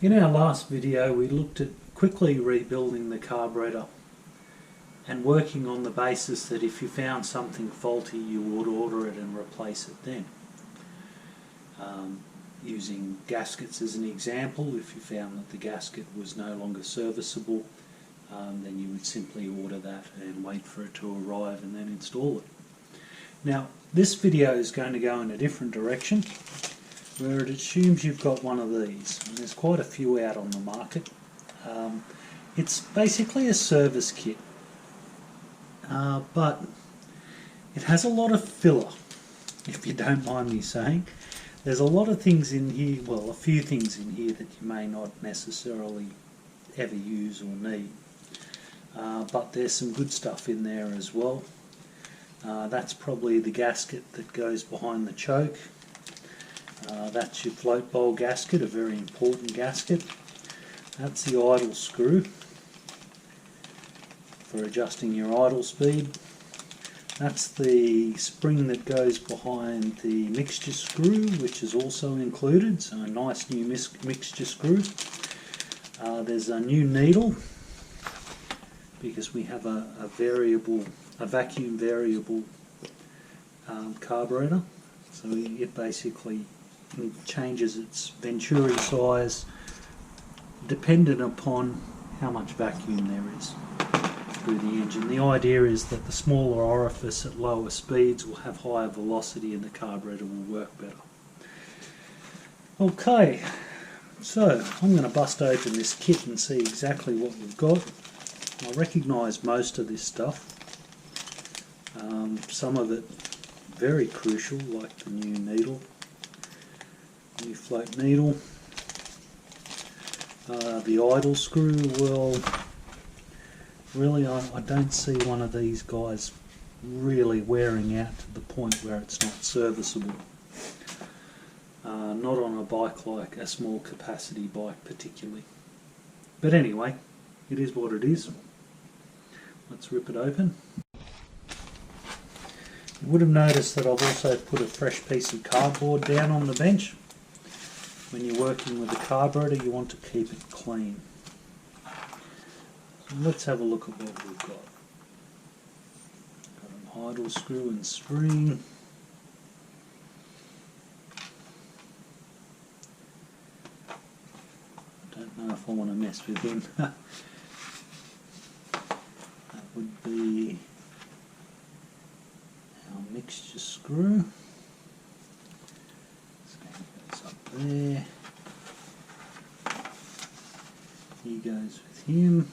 In our last video we looked at quickly rebuilding the carburetor and working on the basis that if you found something faulty you would order it and replace it then. Using gaskets as an example, if you found that the gasket was no longer serviceable, then you would simply order that and wait for it to arrive and then install it. Now this video is going to go in a different direction, where it assumes you've got one of these, and there's quite a few out on the market. It's basically a service kit, but it has a lot of filler, if you don't mind me saying. There's a lot of things in here, well, a few things in here that you may not necessarily ever use or need, but there's some good stuff in there as well. That's probably the gasket that goes behind the choke. That's your float bowl gasket, a very important gasket. That's the idle screw for adjusting your idle speed. That's the spring that goes behind the mixture screw, which is also included, so a nice new mixture screw. There's a new needle, because we have a vacuum variable carburetor, so it basically changes its venturi size dependent upon how much vacuum there is through the engine. The idea is that the smaller orifice at lower speeds will have higher velocity and the carburetor will work better. Okay, so I'm going to bust open this kit and see exactly what we've got. I recognise most of this stuff. Some of it very crucial, like the new needle, new float needle. The idle screw, well, really I don't see one of these guys really wearing out to the point where it's not serviceable. Not on a bike like a small capacity bike particularly. But anyway, it is what it is. Let's rip it open. You would have noticed that I've also put a fresh piece of cardboard down on the bench. When you're working with a carburetor, you want to keep it clean. So let's have a look at what we've got. Got an idle screw and spring. I don't know if I want to mess with him. That would be our mixture screw. There. He goes with him.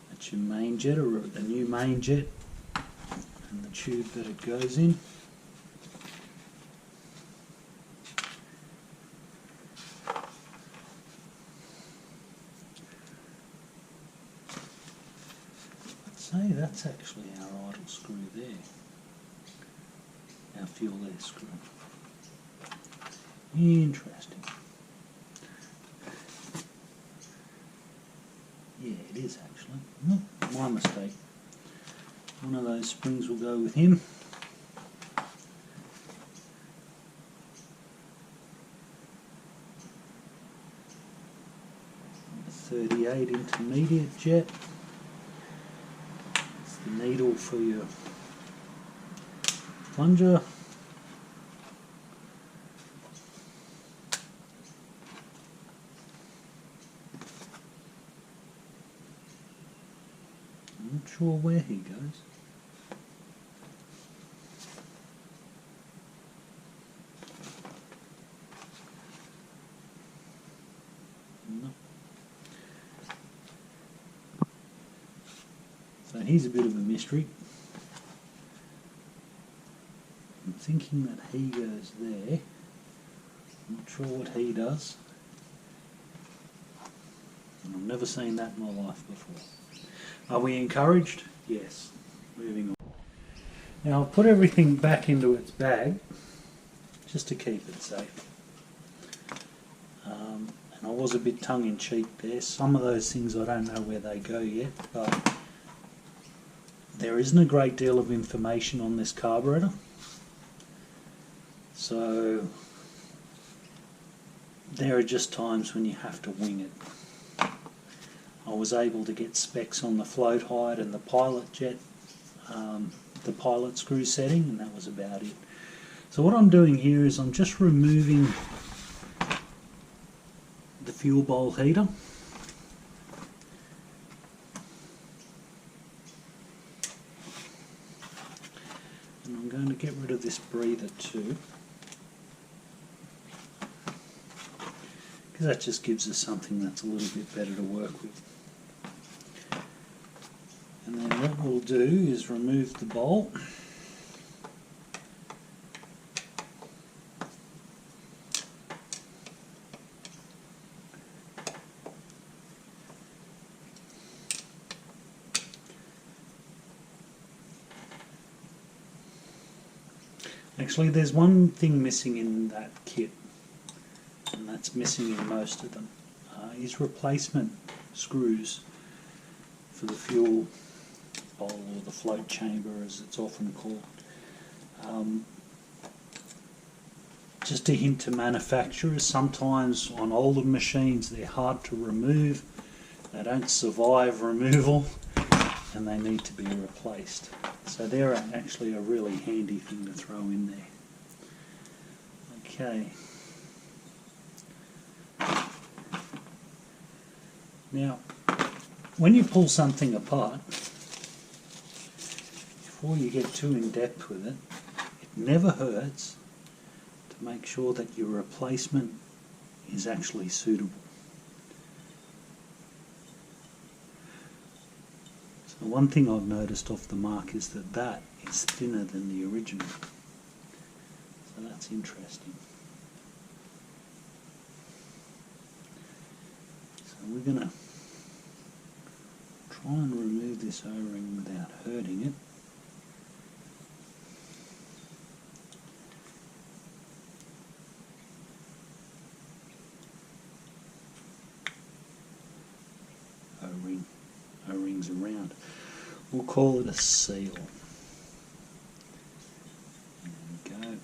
That's your main jet, or the new main jet, and the tube that it goes in. I'd say that's actually our idle screw there. Our fuel air screw. Interesting. Yeah, it is actually. Oh, my mistake. One of those springs will go with him. A 38 intermediate jet. It's the needle for your plunger. I'm not sure where he goes. No. So he's a bit of a mystery. I'm thinking that he goes there. I'm not sure what he does. And I've never seen that in my life before. Are we encouraged? Yes. Moving on. Now I'll put everything back into its bag just to keep it safe. And I was a bit tongue-in-cheek there. Some of those things I don't know where they go yet, but there isn't a great deal of information on this carburetor. So there are just times when you have to wing it. I was able to get specs on the float height and the pilot jet, the pilot screw setting, and that was about it. So what I'm doing here is I'm just removing the fuel bowl heater. And I'm going to get rid of this breather too, because that just gives us something that's a little bit better to work with. And then what we'll do is remove the bolt. Actually, there's one thing missing in that kit, and that's missing in most of them, is replacement screws for the fuel bowl, or the float chamber as it's often called. Just a hint to manufacturers, sometimes on older machines they're hard to remove, they don't survive removal, and they need to be replaced. So they're actually a really handy thing to throw in there. Okay. Now, when you pull something apart, before you get too in depth with it, it never hurts to make sure that your replacement is actually suitable. So one thing I've noticed off the mark is that that is thinner than the original. So that's interesting. So we're going to try and remove this O-ring without hurting it. O-rings around. We'll call it a seal. There we go.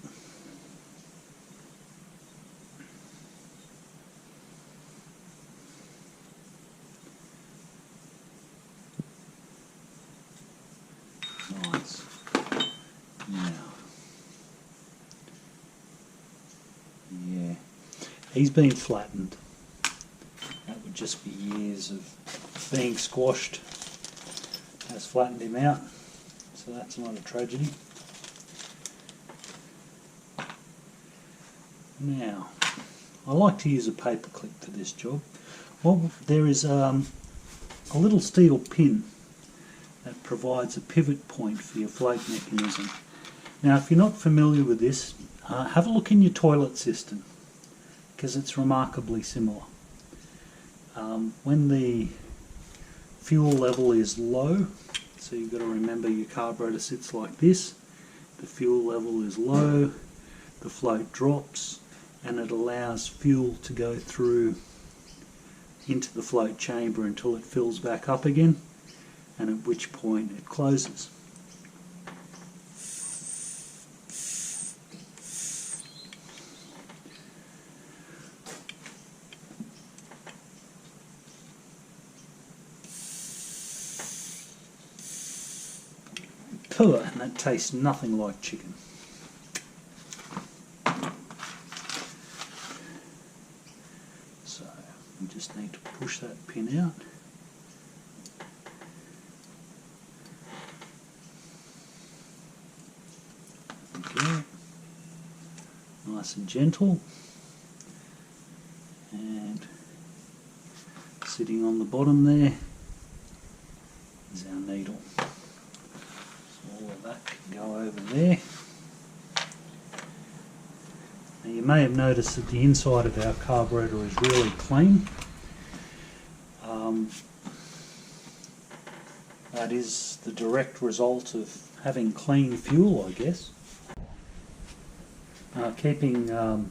Nice. Now, yeah, he's been flattened. That would just be years of being squashed. Has flattened him out, so that's not a tragedy. Now, I like to use a paper clip for this job. Well, there is a little steel pin that provides a pivot point for your float mechanism. Now, if you're not familiar with this, have a look in your toilet system, because it's remarkably similar. When the fuel level is low, so you've got to remember your carburetor sits like this, the fuel level is low, the float drops, and it allows fuel to go through into the float chamber until it fills back up again, and at which point it closes. And that tastes nothing like chicken. So we just need to push that pin out. Okay. Nice and gentle. And sitting on the bottom there is our needle. All of that can go over there. Now you may have noticed that the inside of our carburetor is really clean. That is the direct result of having clean fuel, I guess. Keeping the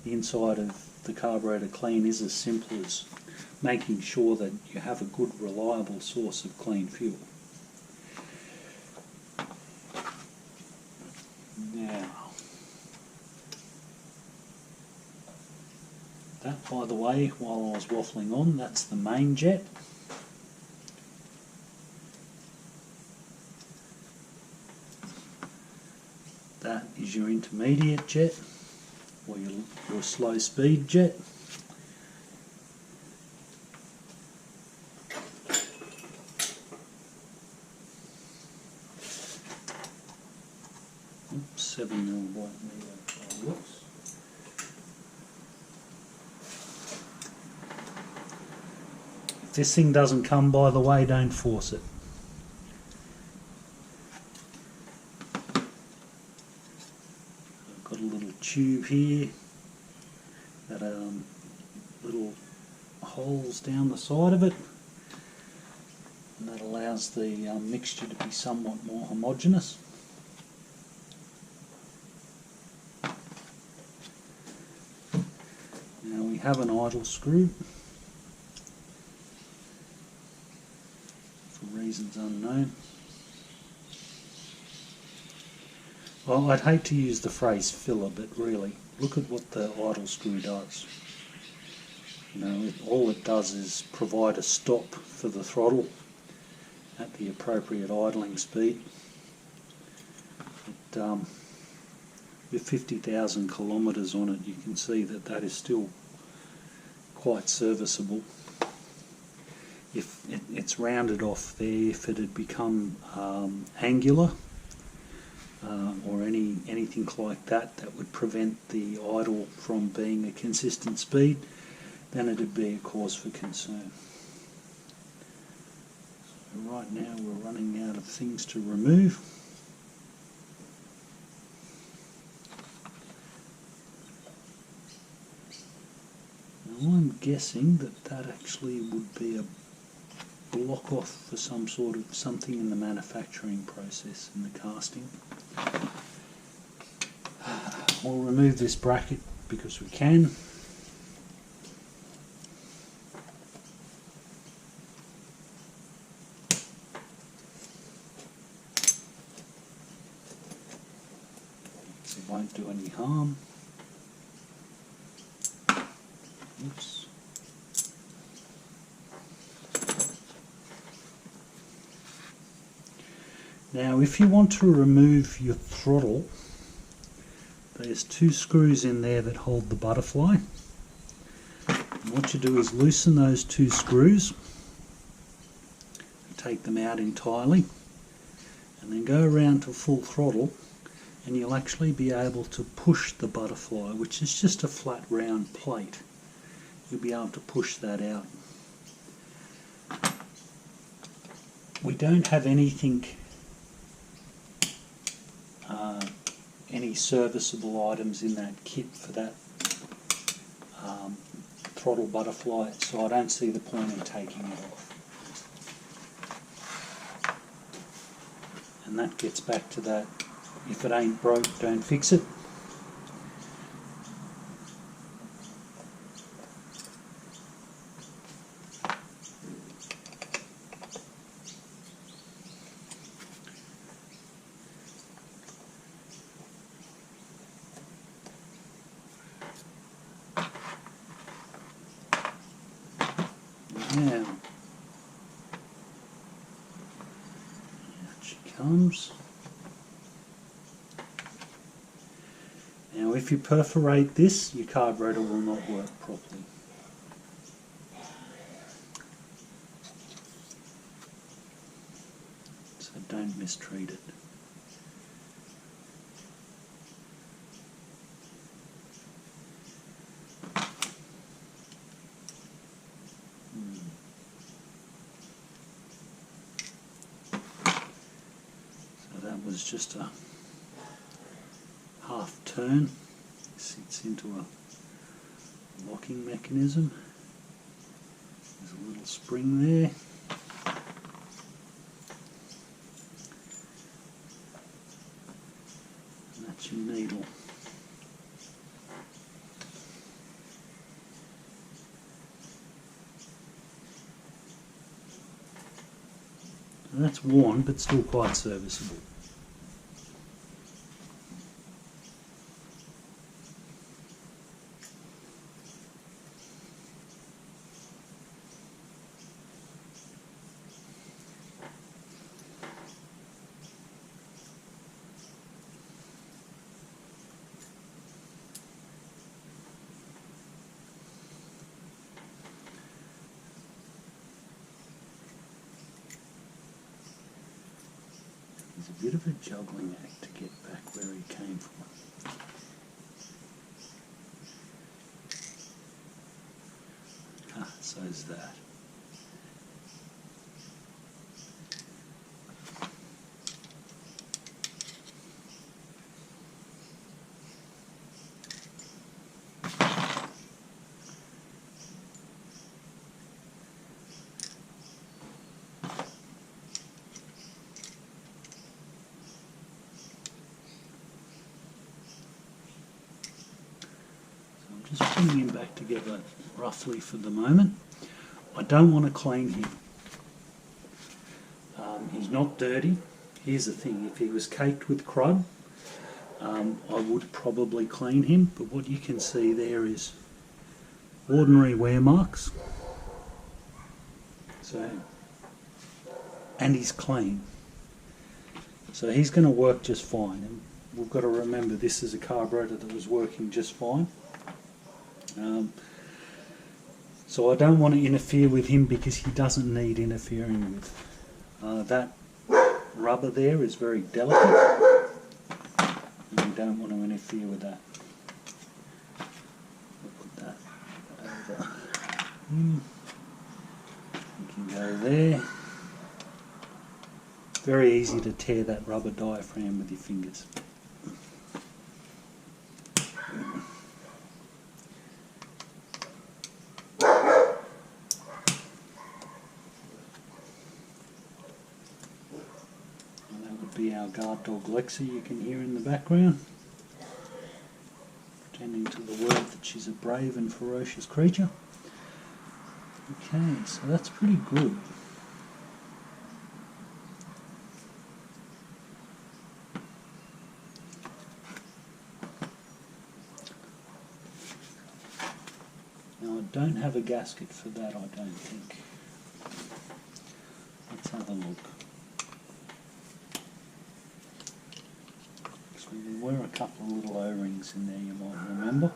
inside of the carburetor clean is as simple as making sure that you have a good, reliable source of clean fuel. Now, That, by the way, while I was waffling on, that's the main jet. That is your intermediate jet, or your slow speed jet. Oops, 7mm white meter. Whoops. If this thing doesn't come, by the way, don't force it. I've got a little tube here that little holes down the side of it, and that allows the mixture to be somewhat more homogeneous. Now we have an idle screw, for reasons unknown. Well, I'd hate to use the phrase filler, but really, look at what the idle screw does. You know, all it does is provide a stop for the throttle at the appropriate idling speed. With 50,000 kilometres on it, you can see that that is still quite serviceable. If it's rounded off there, if it had become angular or anything like that, that would prevent the idle from being a consistent speed, then it would be a cause for concern. So right now we're running out of things to remove. Now I'm guessing that that actually would be a block off for something in the manufacturing process, in the casting. We'll remove this bracket because we can. It won't do any harm. Oops. Now if you want to remove your throttle, there's two screws in there that hold the butterfly. And what you do is loosen those two screws, take them out entirely, and then go around to full throttle, and you'll actually be able to push the butterfly, which is just a flat round plate. You'll be able to push that out. We don't have anything, any serviceable items in that kit for that throttle butterfly, so I don't see the point in taking it off. And that gets back to that, if it ain't broke, don't fix it. Now, out she comes. Now if you perforate this, your carburetor will not work properly. So don't mistreat it. Was just a half turn, sits into a locking mechanism. There's a little spring there. And that's your needle. And that's worn, but still quite serviceable. bit of a juggling act to get back where he came from. So's that. Just putting him back together roughly for the moment. I don't want to clean him. He's not dirty. Here's the thing, if he was caked with crud, I would probably clean him, but what you can see there is ordinary wear marks. And he's clean. So he's going to work just fine. And we've got to remember this is a carburetor that was working just fine. So I don't want to interfere with him because he doesn't need interfering with. That rubber there is very delicate and we don't want to interfere with that. We'll put that over. You can go there. Very easy to tear that rubber diaphragm with your fingers. Be our guard dog Lexi you can hear in the background, pretending to the world that she's a brave and ferocious creature. Okay, so that's pretty good. Now I don't have a gasket for that, I don't think. Let's have a look. There were a couple of little O-rings in there you might remember.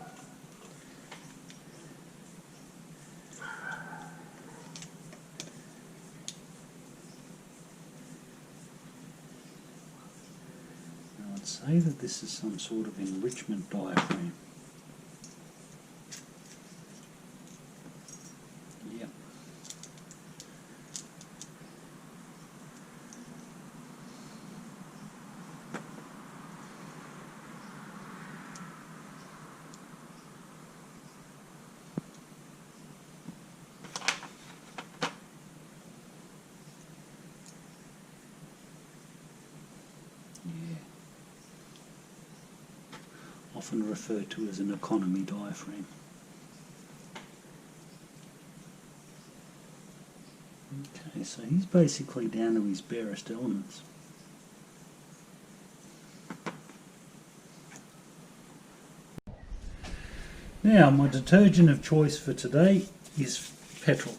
Now I'd say that this is some sort of enrichment diaphragm. Yep. Often referred to as an economy diaphragm. Okay, so he's basically down to his barest elements. Now, my detergent of choice for today is petrol.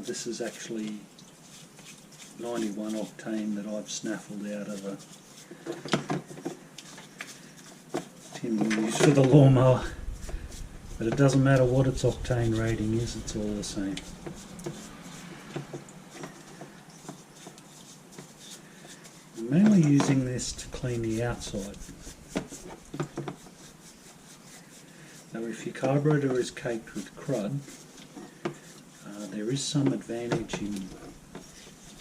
This is actually 91 octane that I've snaffled out of a tin we use for the lawnmower, but it doesn't matter what its octane rating is, it's all the same. I'm mainly using this to clean the outside. Now if your carburetor is caked with crud, there is some advantage in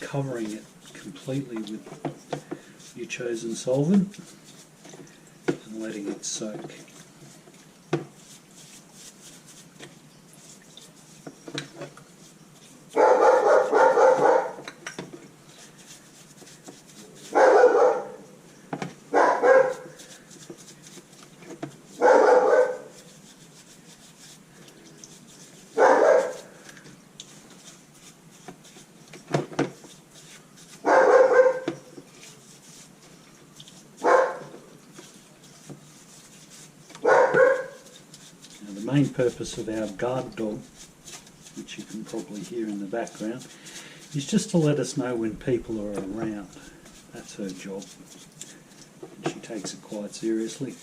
covering it completely with your chosen solvent and letting it soak. The main purpose of our guard dog, which you can probably hear in the background, is just to let us know when people are around. That's her job, and she takes it quite seriously.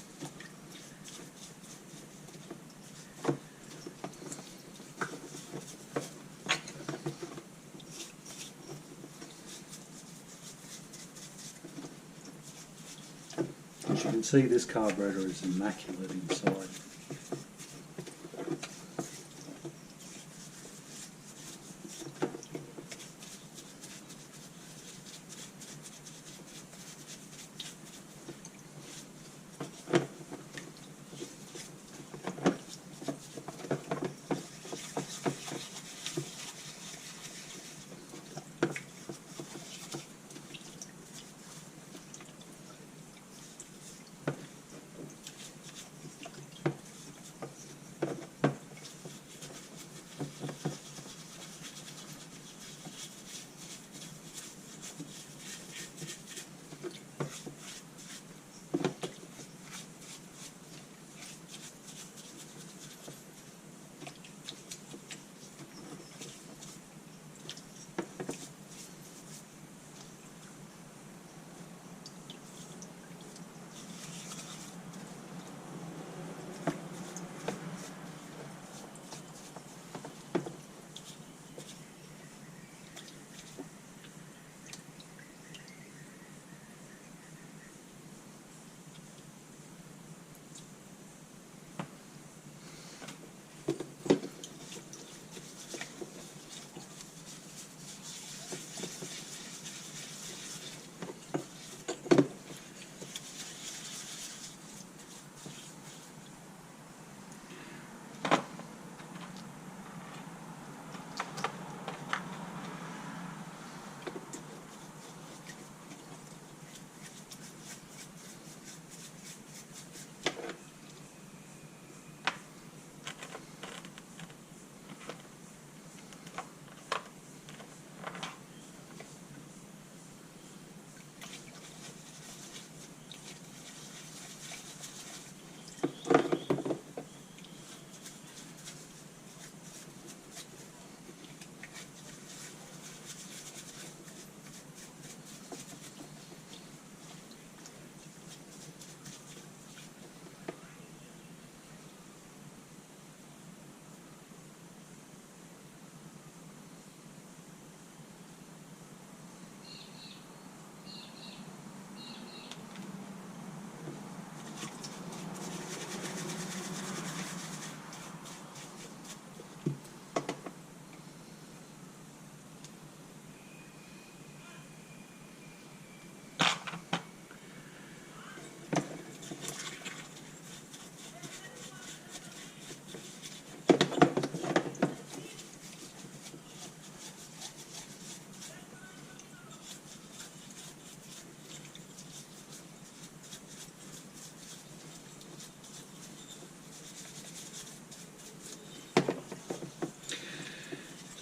see this carburetor is immaculate inside.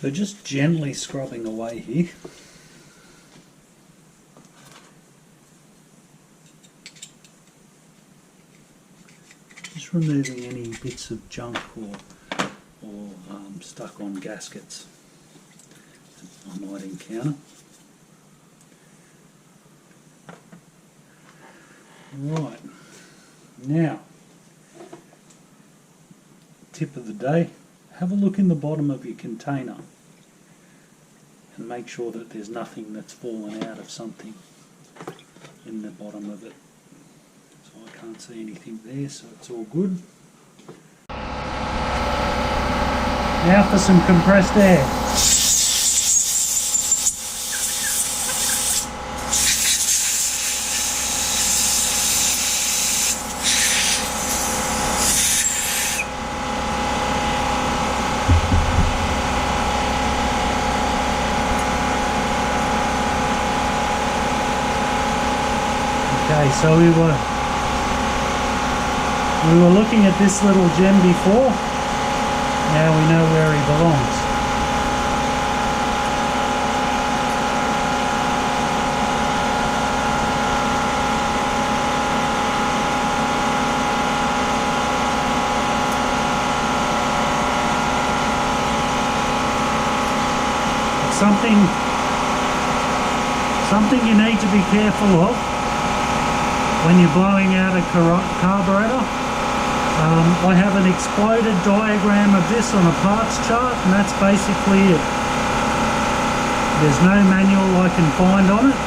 So just gently scrubbing away here. Just removing any bits of junk or stuck on gaskets that I might encounter. Right, now, tip of the day, have a look in the bottom of your container and make sure that there's nothing that's fallen out of something in the bottom of it. So I can't see anything there, so it's all good. Now for some compressed air. Okay, so we were looking at this little gem before. Now we know where he belongs. It's something you need to be careful of when you're blowing out a carburetor. I have an exploded diagram of this on a parts chart, and that's basically it. There's no manual I can find on it.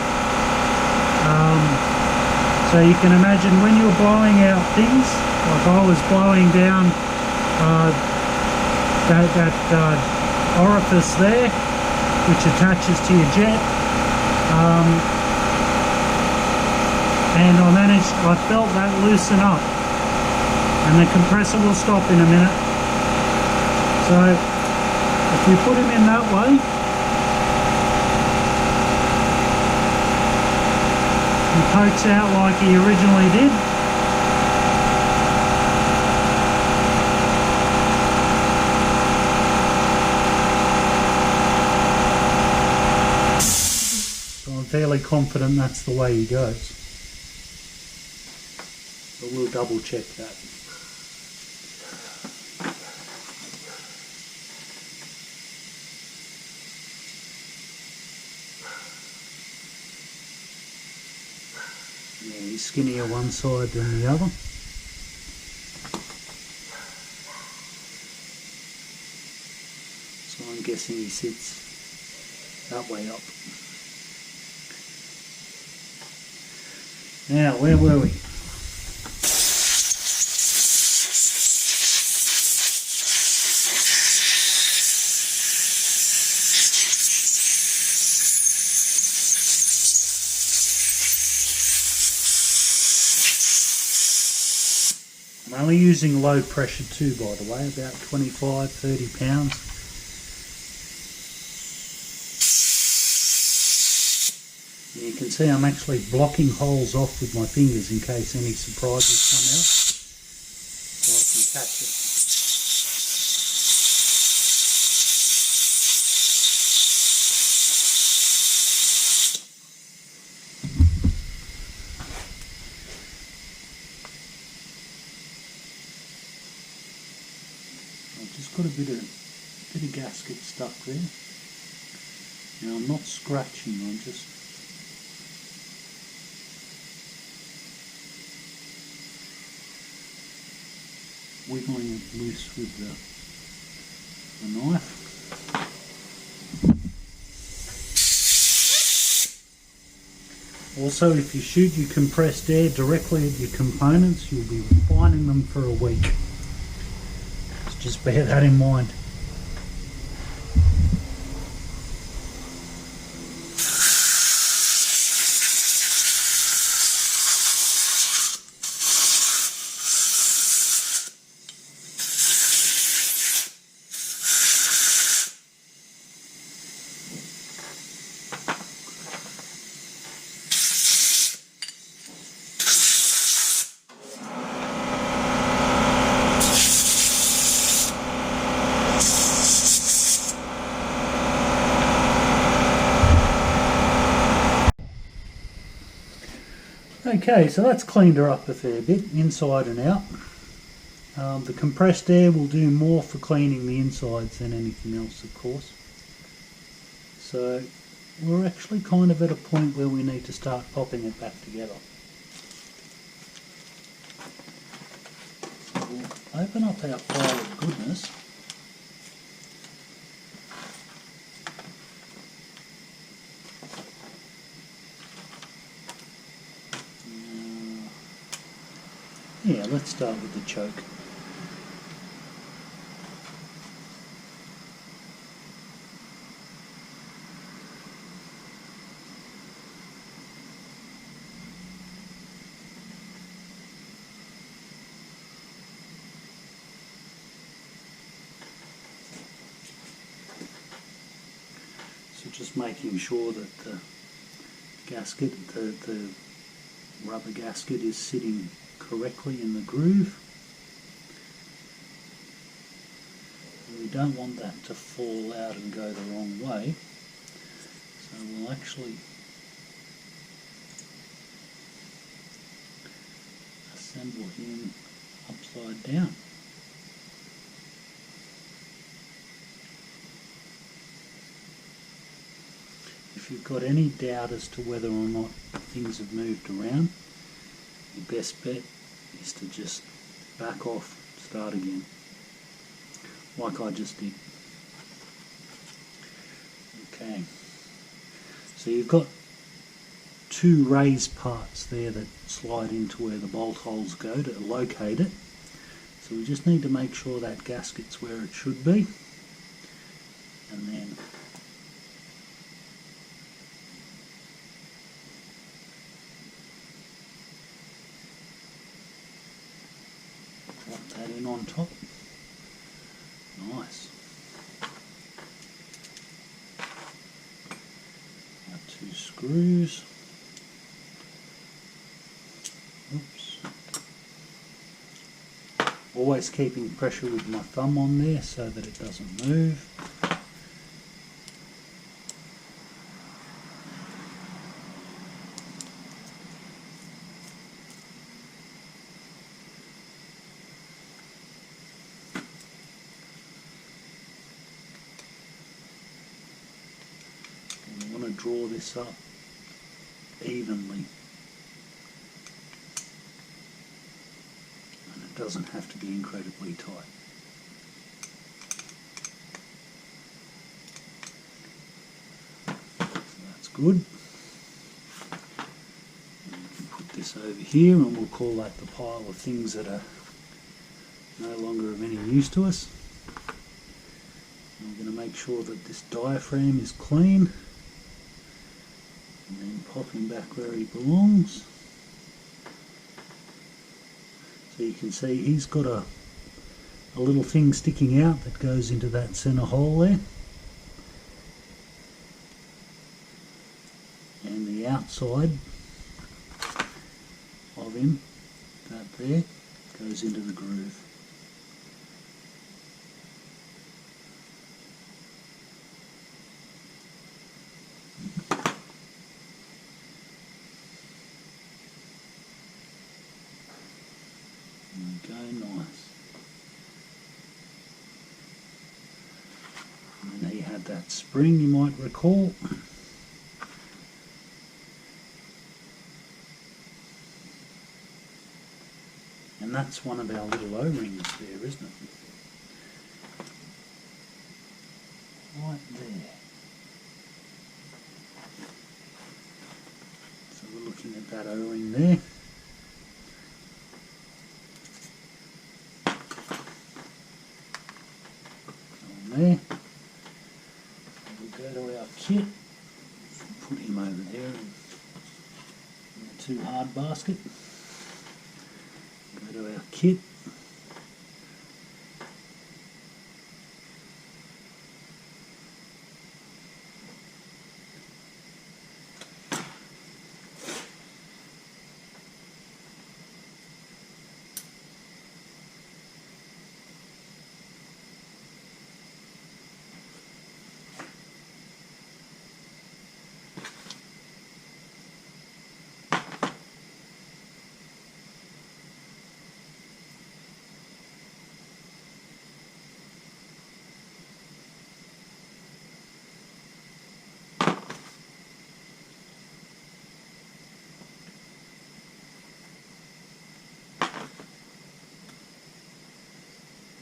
So you can imagine when you're blowing out things, like I was blowing down that orifice there, which attaches to your jet, and I felt that loosen up, and the compressor will stop in a minute. So if you put him in that way, he pokes out like he originally did. So I'm fairly confident that's the way he goes. But we'll double check that. Yeah, he's skinnier one side than the other. So I'm guessing he sits that way up. Now, where were we? I'm only using low pressure too, by the way, about 25-30 pounds. And you can see I'm actually blocking holes off with my fingers in case any surprises come out, so I can catch it. I've just got a bit of gasket stuck there. Now I'm not scratching, I'm just wiggling it loose with the knife. Also, if you shoot your compressed air directly at your components, you'll be refining them for a week. So just bear that in mind. Okay, so that's cleaned her up a fair bit, inside and out. The compressed air will do more for cleaning the insides than anything else, of course. So we're actually kind of at a point where we need to start popping it back together. So we'll open up our pile of goodness. Yeah, let's start with the choke. So just making sure that the gasket, the rubber gasket is sitting correctly in the groove. We don't want that to fall out and go the wrong way, so we'll actually assemble him upside down. If you've got any doubt as to whether or not things have moved around, your best bet is to just back off, start again, like I just did. Okay, so you've got two raised parts there that slide into where the bolt holes go to locate it. So we just need to make sure that gasket's where it should be, and then drop that in on top. Nice. Our two screws. Oops. Always keeping pressure with my thumb on there so that it doesn't move. And I want to draw this up evenly. Doesn't have to be incredibly tight. So that's good. And we can put this over here and we'll call that the pile of things that are no longer of any use to us. And we're going to make sure that this diaphragm is clean and then pop him back where he belongs. So you can see he's got a little thing sticking out that goes into that centre hole there. And the outside of him, that there, goes into the groove. Nice. And then he had that spring, you might recall. And that's one of our little O-rings there, isn't it? Right there. So we're looking at that O-ring there. There. We'll go to our kit, put him over there in the too hard basket. Go to our kit.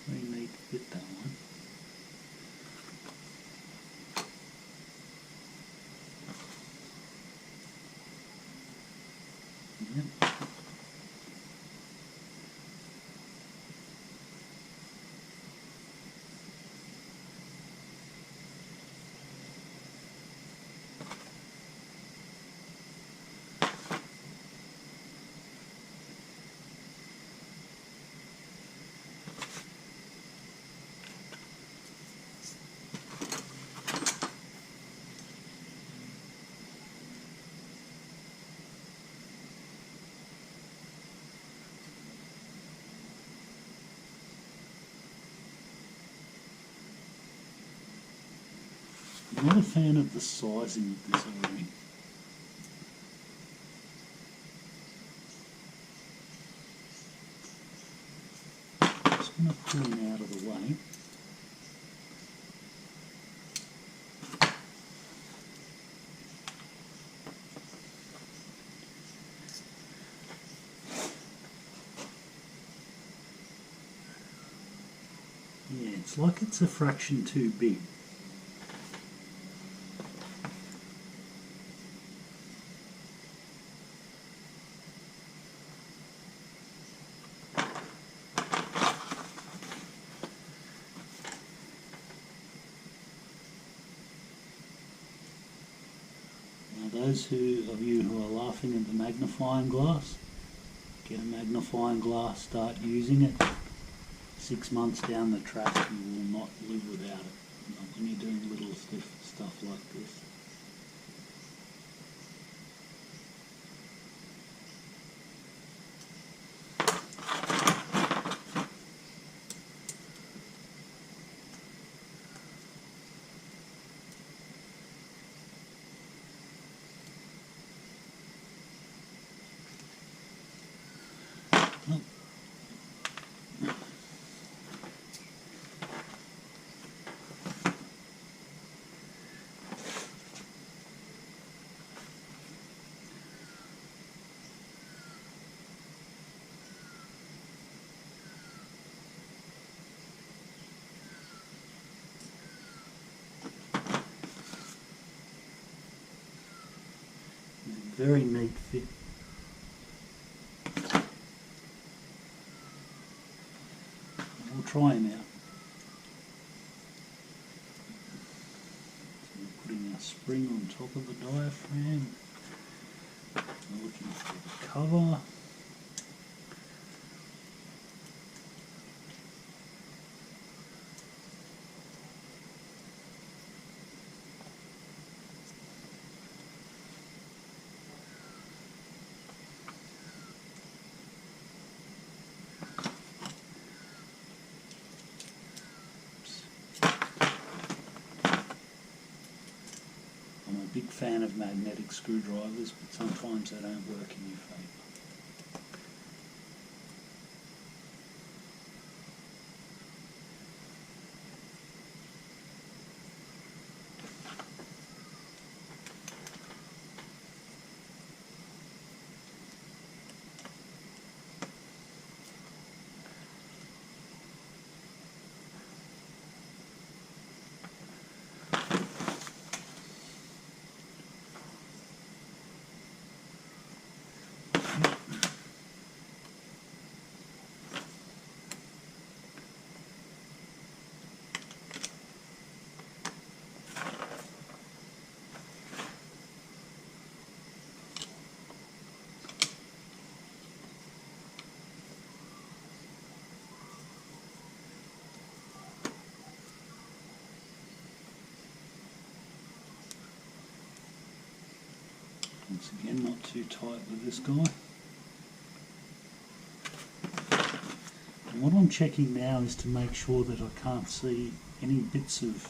Very neat fit, that one. Yep. I'm not a fan of the sizing of this O-ring. I'm just going to pull him out of the way. Yeah, it's like it's a fraction too big. those of you who are laughing at the magnifying glass, get a magnifying glass, start using it. 6 months down the track you will not live without it. Not when you're doing little stuff like this. Very neat fit. We'll try him out. So we're putting our spring on top of the diaphragm. We're looking for the cover. Big fan of magnetic screwdrivers, but sometimes they don't work in your favour. Once again, not too tight with this guy. And what I'm checking now is to make sure that I can't see any bits of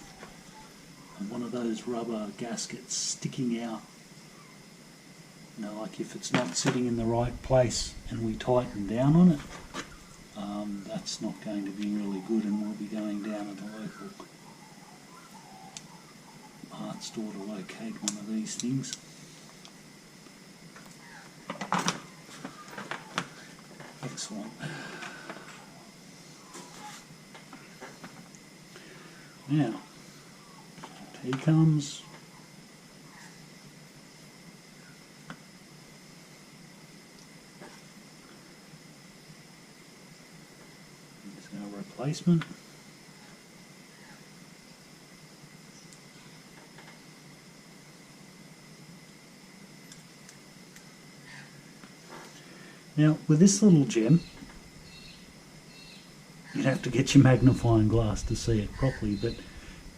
one of those rubber gaskets sticking out. You know, like if it's not sitting in the right place and we tighten down on it, that's not going to be really good, and we'll be going down at the local parts store to locate one of these things. Excellent. Now, he comes. There's our replacement. Now, with this little gem, you'd have to get your magnifying glass to see it properly, but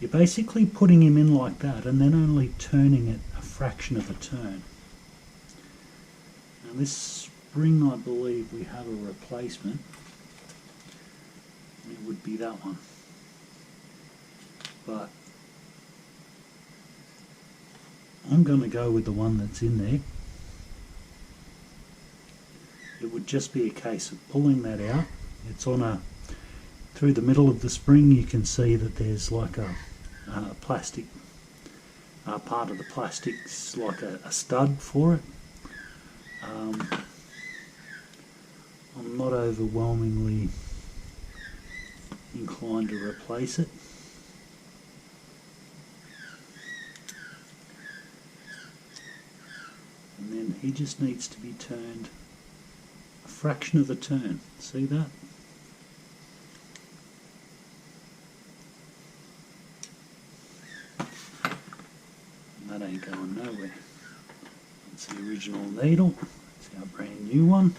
you're basically putting him in like that and then only turning it a fraction of a turn. Now this spring, I believe we have a replacement. It would be that one. But I'm going to go with the one that's in there. It would just be a case of pulling that out. It's on a, through the middle of the spring you can see that there's like a plastic, part of the plastic's like a stud for it. I'm not overwhelmingly inclined to replace it. And then he just needs to be turned a fraction of a turn. See that? And that ain't going nowhere. That's the original needle. It's our brand new one.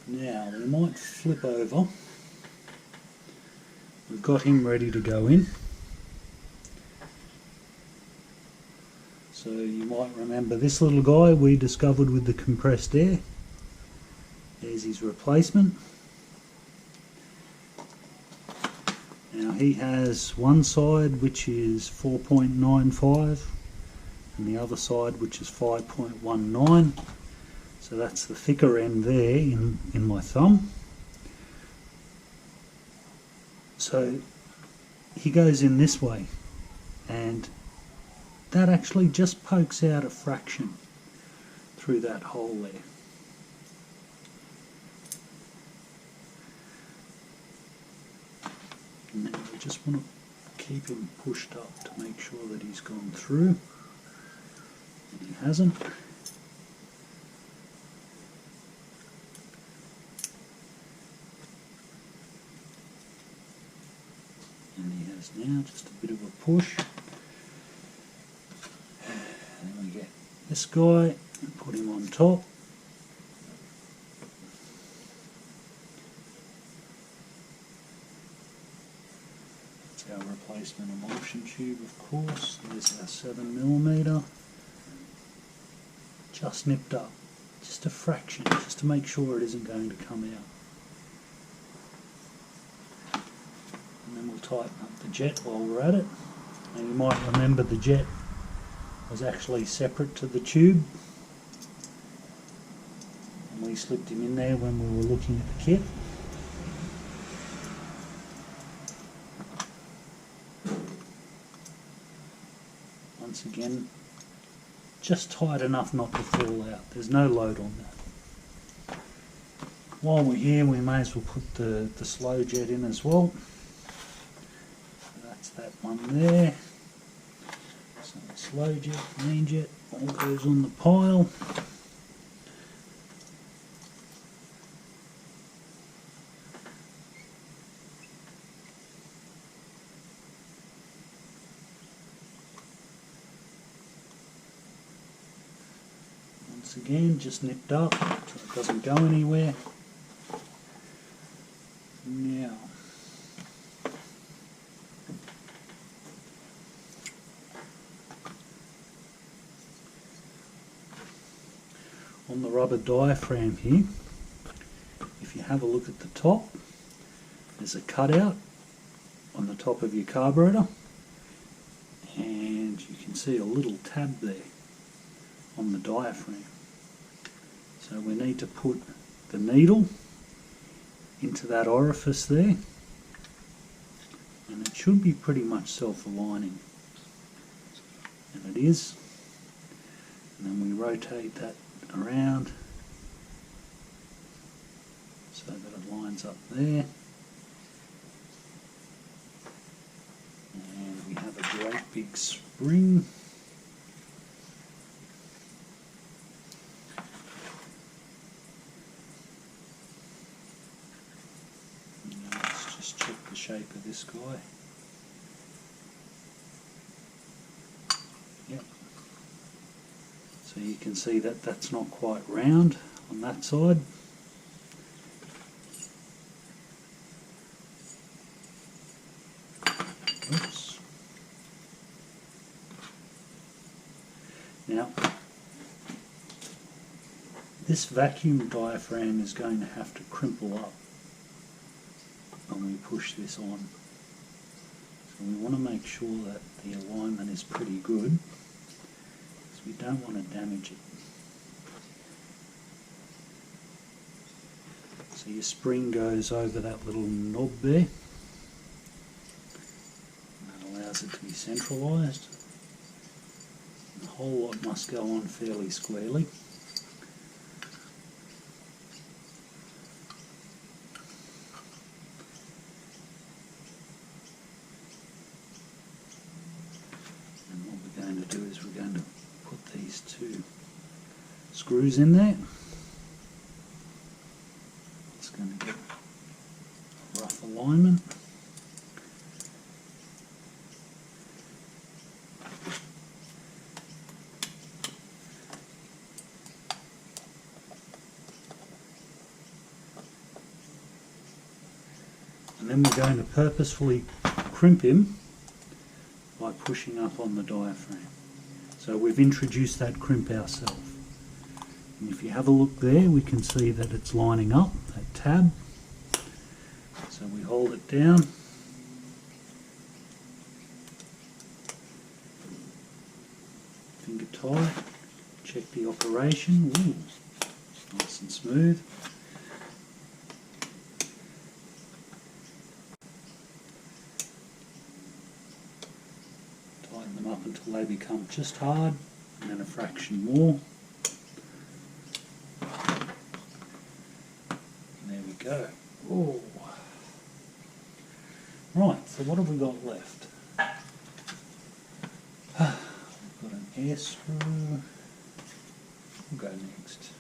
Now we might flip over. We've got him ready to go in. So you might remember this little guy we discovered with the compressed air. There's his replacement. Now he has one side which is 4.95 and the other side which is 5.19. So that's the thicker end there in my thumb. So he goes in this way, and that actually just pokes out a fraction through that hole there. And then we just want to keep him pushed up to make sure that he's gone through, and he hasn't. And he has now just a bit of a push. And then we get this guy and put him on top. That's our replacement emulsion tube, of course. There's our 7mm. Just nipped up, just a fraction, just to make sure it isn't going to come out. And then we'll tighten up the jet while we're at it. And you might remember the jet was actually separate to the tube. And we slipped him in there when we were looking at the kit. Once again, just tight enough not to fall out. There's no load on that. While we're here, we may as well put the slow jet in as well. That's that one there. So the slow jet, main jet, all goes on the pile. Once again, just nipped up so it doesn't go anywhere. Now, on the rubber diaphragm here, if you have a look at the top, there's a cutout on the top of your carburetor, and you can see a little tab there on the diaphragm. So we need to put the needle into that orifice there, and it should be pretty much self-aligning, and it is. And then we rotate that around so that it lines up there, and we have a great big spring. Now let's just check the shape of this guy. Yep. So you can see that that's not quite round on that side. Oops. Now, this vacuum diaphragm is going to have to crimple up when we push this on. So we want to make sure that the alignment is pretty good, because we don't want to damage it. So your spring goes over that little knob there. That allows it to be centralised. The whole lot must go on fairly squarely. And what we're going to do is we're going to put these two screws in there. It's going to get a rough alignment. And then we're going to purposefully crimp him by pushing up on the diaphragm. So we've introduced that crimp ourselves. And if you have a look there, we can see that it's lining up, that tab. So we hold it down. Finger tight. Check the operation. Ooh, nice and smooth. Tighten them up until they become just hard, and then a fraction more. And there we go. Oh. Right, so what have we got left? We've got an air screw. We'll go next.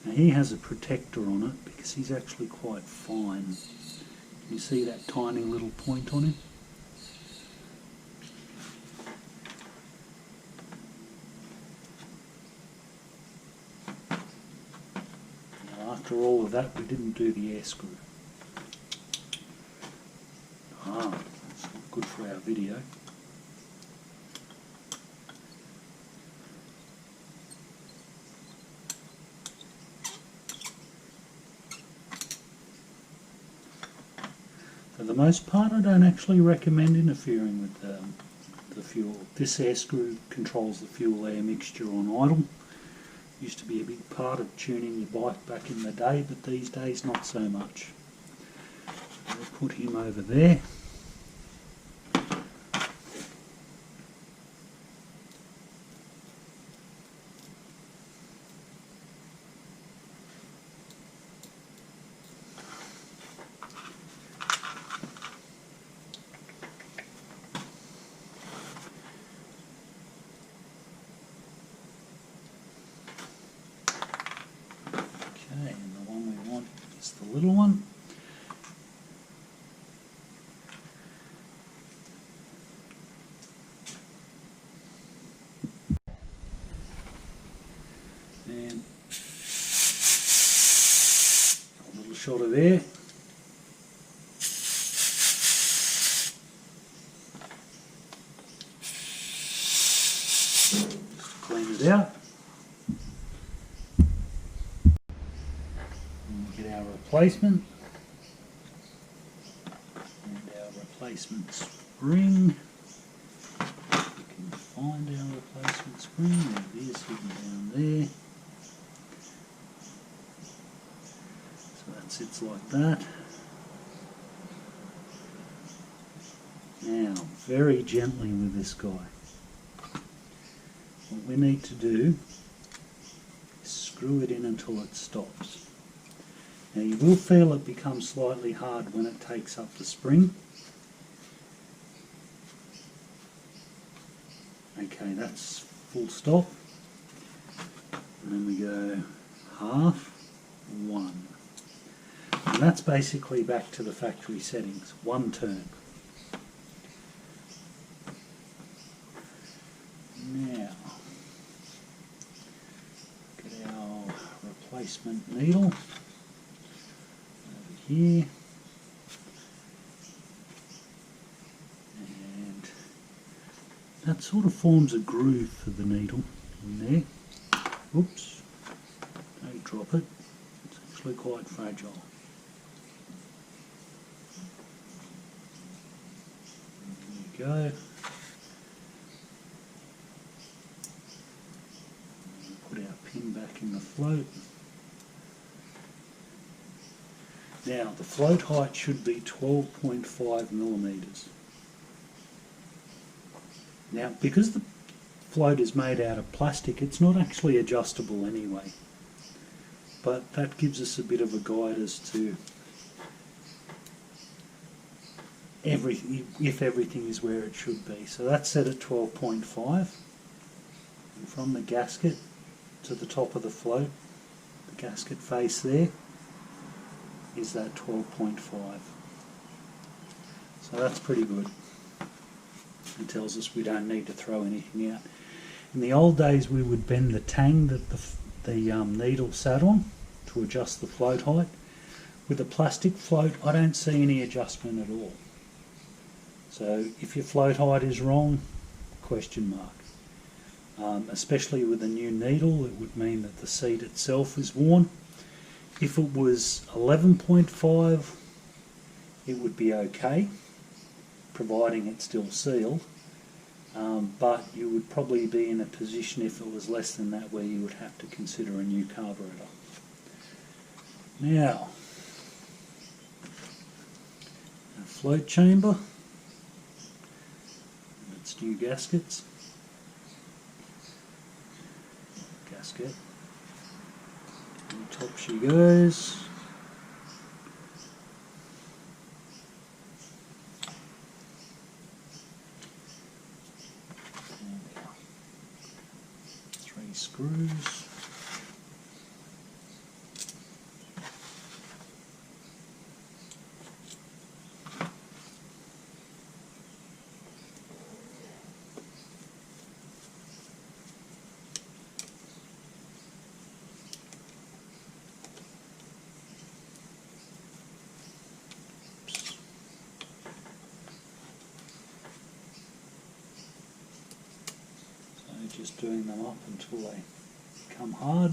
Now he has a protector on it because he's actually quite fine. Can you see that tiny little point on him? Now after all of that, we didn't do the air screw. That's not good for our video. For the most part, I don't actually recommend interfering with the fuel. This air screw controls the fuel-air mixture on idle. Used to be a big part of tuning your bike back in the day, but these days not so much. We'll put him over there. Okay, and the one we want is the little one. And a little shot of air. Just clean it out. And we get our replacement. And our replacement spring. We can find our replacement spring. There it is, hidden down there. So that sits like that. Now, very gently with this guy. What we need to do is screw it in until it stops. Now you will feel it become slightly hard when it takes up the spring. Okay, that's full stop. And then we go half, one. And that's basically back to the factory settings, one turn. Now, get our replacement needle over here. And that sort of forms a groove for the needle in there. Oops, don't drop it, it's actually quite fragile. There we go. Put our pin back in the float. Now the float height should be 12.5 millimeters. Now because the float is made out of plastic, it's not actually adjustable anyway, but that gives us a bit of a guide as to if everything is where it should be. So that's set at 12.5, and from the gasket to the top of the float, the gasket face there is that 12.5. So that's pretty good. It tells us we don't need to throw anything out. In the old days we would bend the tang that the needle sat on to adjust the float height. With a plastic float I don't see any adjustment at all. So if your float height is wrong, question mark. Especially with a new needle, it would mean that the seat itself is worn. If it was 11.5, it would be okay, providing it's still sealed. But you would probably be in a position if it was less than that where you would have to consider a new carburetor. Now, a float chamber, and its new gaskets. Gasket. On top she goes. Three screws. Just doing them up until they become hard.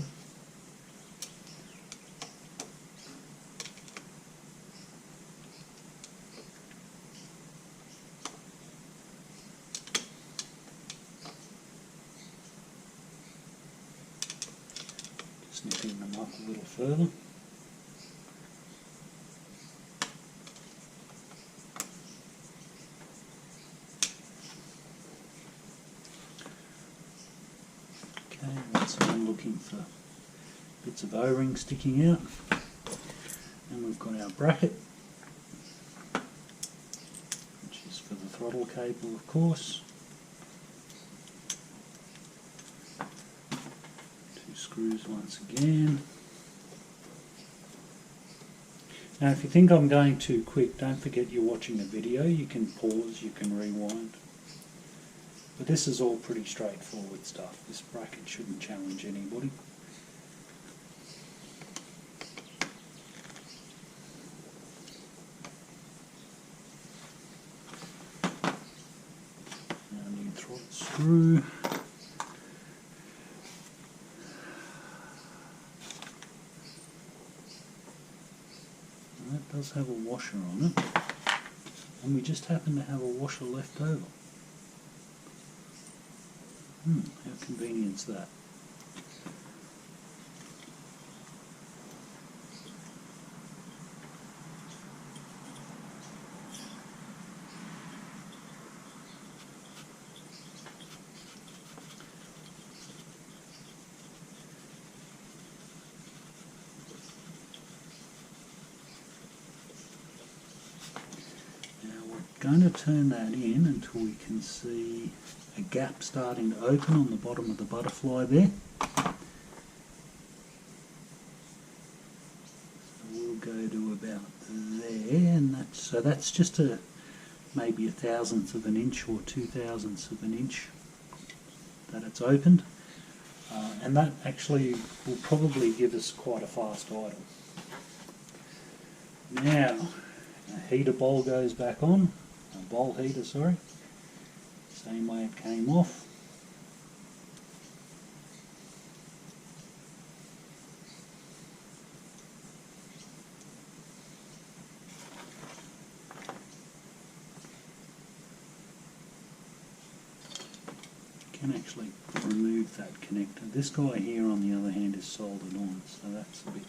Just nipping them up a little further. So I'm looking for bits of O-ring sticking out, and we've got our bracket, which is for the throttle cable, of course. Two screws once again. Now if you think I'm going too quick, don't forget you're watching a video. You can pause, you can rewind. But this is all pretty straightforward stuff. This bracket shouldn't challenge anybody. Now new throttle screw. And that does have a washer on it. And we just happen to have a washer left over. How convenient is that? Now we're going to turn that in until we can see a gap starting to open on the bottom of the butterfly there. So we'll go to about there, and that's just maybe 1/1000th of an inch or 2/1000ths of an inch that it's opened, and that actually will probably give us quite a fast idle. Now, a heater bowl goes back on, a bowl heater, sorry. Same way it came off. Can actually remove that connector. This guy here on the other hand is soldered on, so that's a bit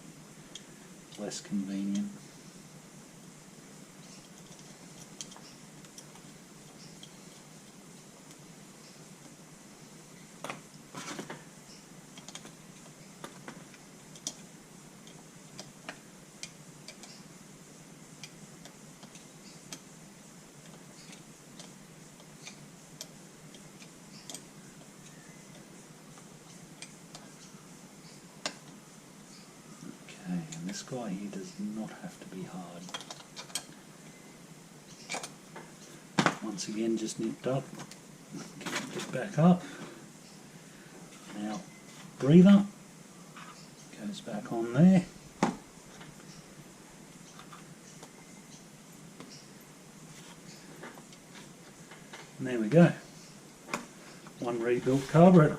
less convenient. This guy here does not have to be hard. Once again, just nipped up, connect it back up. Now, breather goes back on there. And there we go. One rebuilt carburetor.